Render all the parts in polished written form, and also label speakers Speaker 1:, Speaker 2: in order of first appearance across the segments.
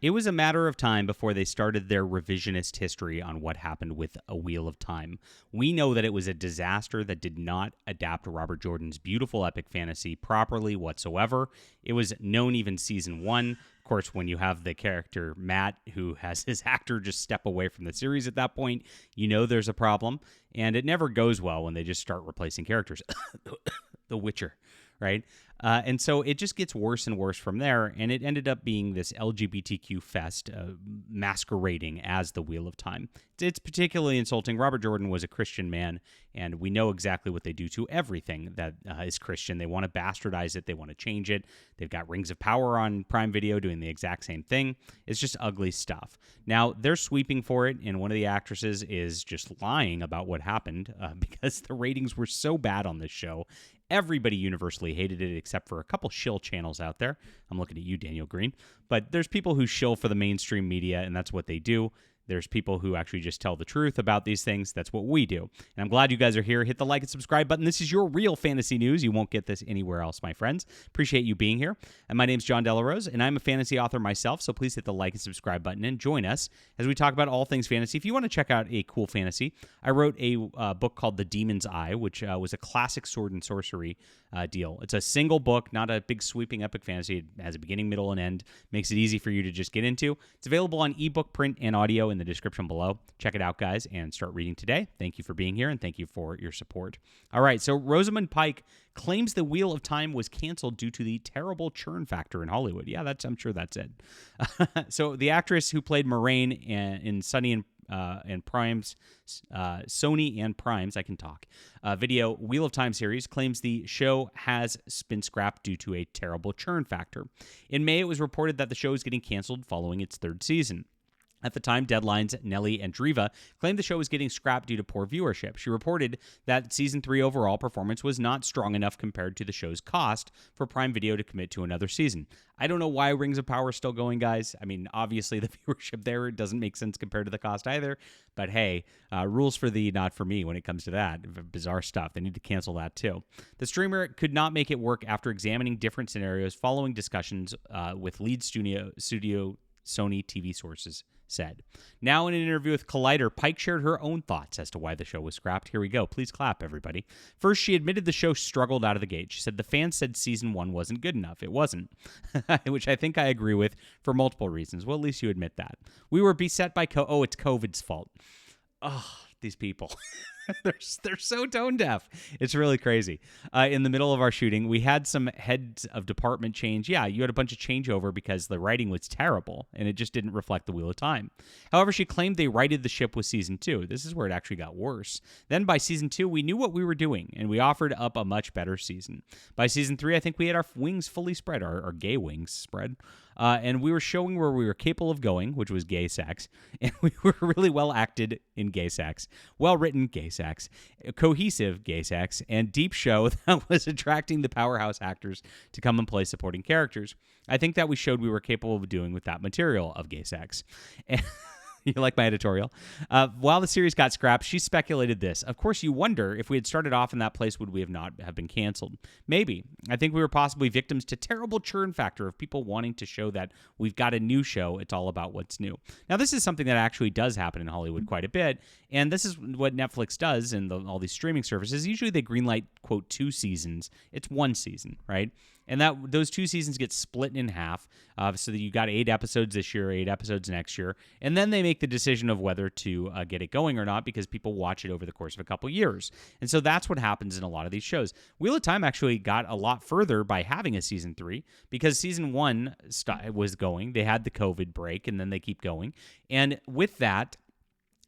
Speaker 1: It was a matter of time before they started their revisionist history on what happened with A Wheel of Time. We know that it was a disaster that did not adapt Robert Jordan's beautiful epic fantasy properly whatsoever. It was known even season 1. Of course, when you have the character Matt, who has his actor just step away from the series at that point, you know there's a problem. And it never goes well when they just start replacing characters. The Witcher, right? And so it just gets worse and worse from there, and it ended up being this LGBTQ fest masquerading as the Wheel of Time. It's particularly insulting. Robert Jordan was a Christian man, and we know exactly what they do to everything that is Christian. They want to bastardize it. They want to change it. They've got Rings of Power on Prime Video doing the exact same thing. It's just ugly stuff. Now, they're sweeping for it, and one of the actresses is just lying about what happened because the ratings were so bad on this show. Everybody universally hated it except for a couple shill channels out there. I'm looking at you, Daniel Green. But there's people who shill for the mainstream media, and that's what they do. There's people who actually just tell the truth about these things. That's what we do. And I'm glad you guys are here. Hit the like and subscribe button. This is your real fantasy news. You won't get this anywhere else, my friends. Appreciate you being here. And my name's John Delarose, and I'm a fantasy author myself, so please hit the like and subscribe button and join us as we talk about all things fantasy. If you want to check out a cool fantasy, I wrote a book called The Demon's Eye, which was a classic sword and sorcery deal. It's a single book, not a big sweeping epic fantasy. It has a beginning, middle, and end. Makes it easy for you to just get into. It's available on ebook, print, and audio in the description below. Check it out, guys, and start reading today. Thank you for being here, and thank you for your support. All right, so Rosamund Pike claims The Wheel of Time was canceled due to the terrible churn factor in Hollywood. Yeah, I'm sure that's it. So the actress who played Moraine in Sunny and Prime's Sony and Prime's video Wheel of Time series claims the show has been scrapped due to a terrible churn factor. In May, it was reported that the show is getting canceled following its 3rd season. At the time, Deadline's Nellie Andreeva claimed the show was getting scrapped due to poor viewership. She reported that Season 3 overall performance was not strong enough compared to the show's cost for Prime Video to commit to another season. I don't know why Rings of Power is still going, guys. I mean, obviously the viewership there doesn't make sense compared to the cost either. But hey, rules for thee, not for me when it comes to that. Bizarre stuff. They need to cancel that too. The streamer could not make it work after examining different scenarios following discussions with lead studio Sony TV sources said. Now, in an interview with Collider, Pike shared her own thoughts as to why the show was scrapped. Here we go. Please clap, everybody. First, she admitted the show struggled out of the gate. She said the fans said season 1 wasn't good enough. It wasn't, which I think I agree with for multiple reasons. Well, at least you admit that. We were beset by it's COVID's fault. Oh, these people. They're so tone deaf. It's really crazy. In the middle of our shooting, we had some heads of department change. Yeah, you had a bunch of changeover because the writing was terrible and it just didn't reflect the Wheel of Time. However, she claimed they righted the ship with season 2. This is where it actually got worse. Then by season 2, we knew what we were doing and we offered up a much better season. By season 3, I think we had our wings fully spread, our gay wings spread. And we were showing where we were capable of going, which was gay sex. And we were really well acted in gay sex, well written gay sex, cohesive gay sex, and deep show that was attracting the powerhouse actors to come and play supporting characters. I think that we showed we were capable of doing with that material of gay sex. And you like my editorial? While the series got scrapped, she speculated this. Of course, you wonder if we had started off in that place, would we have not have been canceled? Maybe. I think we were possibly victims to terrible churn factor of people wanting to show that we've got a new show. It's all about what's new. Now, this is something that actually does happen in Hollywood quite a bit, and this is what Netflix does and all these streaming services. Usually they greenlight, quote, 2 seasons. It's 1 season, right? And that those 2 seasons get split in half, so that you got 8 episodes this year, 8 episodes next year, and then they make the decision of whether to get it going or not because people watch it over the course of a couple years. And so that's what happens in a lot of these shows. Wheel of Time actually got a lot further by having a season 3 because season 1 was going. They had the COVID break, and then they keep going. And with that,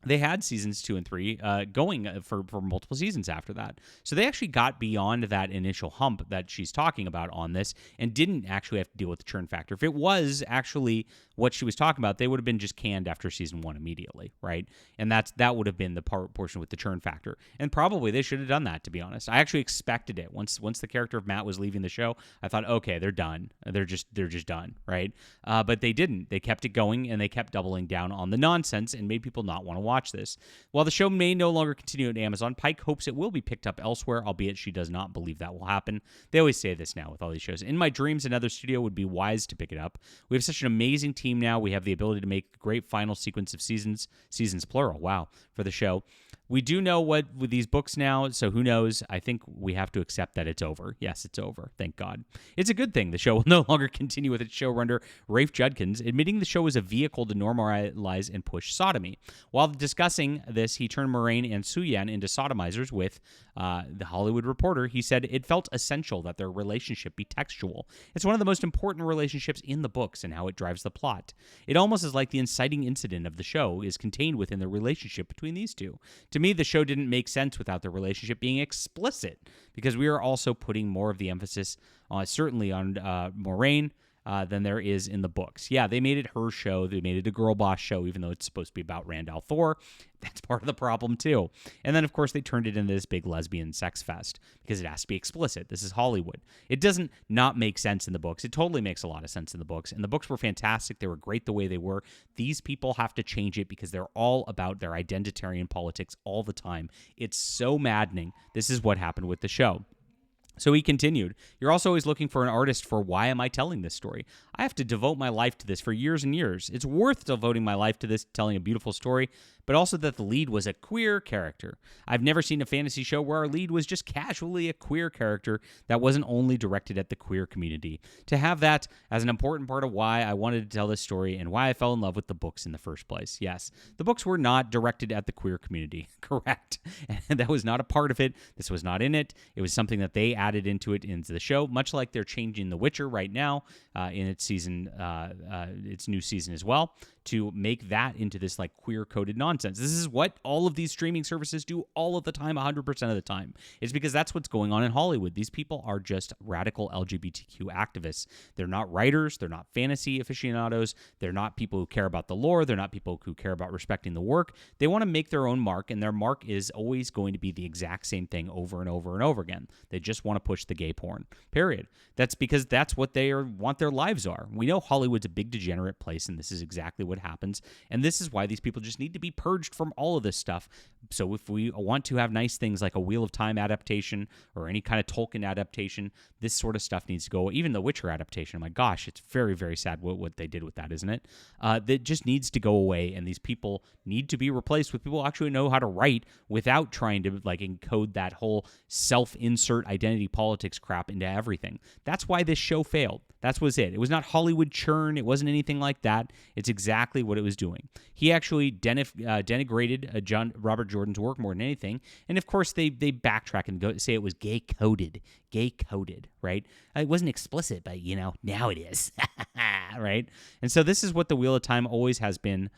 Speaker 1: they had seasons 2 and 3 going for multiple seasons after that. So they actually got beyond that initial hump that she's talking about on this and didn't actually have to deal with the churn factor. If it was actually what she was talking about, they would have been just canned after season 1 immediately, right? And that would have been the portion with the churn factor. And probably they should have done that, to be honest. I actually expected it. Once the character of Matt was leaving the show, I thought, okay, they're done. They're just done, right? But they didn't. They kept it going, and they kept doubling down on the nonsense and made people not want to watch this. While the show may no longer continue at Amazon, Pike hopes it will be picked up elsewhere, albeit she does not believe that will happen. They always say this now with all these shows. In my dreams, another studio would be wise to pick it up. We have such an amazing team now. We have the ability to make a great final sequence of seasons plural, wow, for the show. We do know what with these books now, so who knows? I think we have to accept that it's over. Yes, it's over. Thank God. It's a good thing the show will no longer continue with its showrunner, Rafe Judkins, admitting the show is a vehicle to normalize and push sodomy. While discussing this, he turned Moraine and Suyan into sodomizers with The Hollywood Reporter. He said it felt essential that their relationship be textual. It's one of the most important relationships in the books and how it drives the plot. It almost is like the inciting incident of the show is contained within the relationship between these two. To me, the show didn't make sense without the relationship being explicit, because we are also putting more of the emphasis, certainly on Moraine, than there is in the books. Yeah, they made it her show. They made it a girl boss show, even though it's supposed to be about Randall Thor. That's part of the problem, too. And then, of course, they turned it into this big lesbian sex fest because it has to be explicit. This is Hollywood. It doesn't not make sense in the books. It totally makes a lot of sense in the books. And the books were fantastic. They were great the way they were. These people have to change it because they're all about their identitarian politics all the time. It's so maddening. This is what happened with the show. So he continued, you're also always looking for an artist for why am I telling this story? I have to devote my life to this for years and years. It's worth devoting my life to this, telling a beautiful story, but also that the lead was a queer character. I've never seen a fantasy show where our lead was just casually a queer character that wasn't only directed at the queer community. To have that as an important part of why I wanted to tell this story and why I fell in love with the books in the first place. Yes, the books were not directed at the queer community. Correct. And that was not a part of it. This was not in it. It was something that they added into the show, much like they're changing The Witcher right now in its season, its new season as well, to make that into this like queer-coded nonsense. This is what all of these streaming services do all of the time, 100% of the time. It's because that's what's going on in Hollywood. These people are just radical LGBTQ activists. They're not writers. They're not fantasy aficionados. They're not people who care about the lore. They're not people who care about respecting the work. They want to make their own mark, and their mark is always going to be the exact same thing over and over and over again. They just want to push the gay porn, period. That's because that's what they want their lives are. We know Hollywood's a big degenerate place, and this is exactly what happens. And this is why these people just need to be purged from all of this stuff. So if we want to have nice things like a Wheel of Time adaptation or any kind of Tolkien adaptation, this sort of stuff needs to go. Even the Witcher adaptation, my gosh, it's very, very sad what they did with that, isn't it? That just needs to go away, and these people need to be replaced with people who actually know how to write without trying to like encode that whole self-insert identity politics crap into everything. That's why this show failed. That was it. It was not Hollywood churn. It wasn't anything like that. It's exactly what it was doing. He actually denigrated Robert Jordan's work more than anything. And of course, they backtrack and say it was gay-coded. Gay-coded, right? It wasn't explicit, but, now it is. Right? And so this is what the Wheel of Time always has been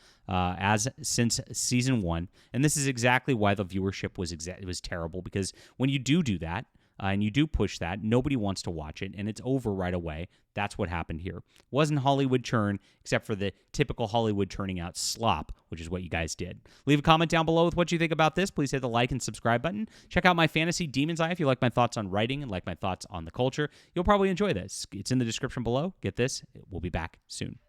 Speaker 1: since season 1. And this is exactly why the viewership was terrible, because when you do that, and you do push that, nobody wants to watch it, and it's over right away. That's what happened here. Wasn't Hollywood churn, except for the typical Hollywood churning out slop, which is what you guys did. Leave a comment down below with what you think about this. Please hit the like and subscribe button. Check out my fantasy Demon's Eye if you like my thoughts on writing and like my thoughts on the culture. You'll probably enjoy this. It's in the description below. Get this. We'll be back soon.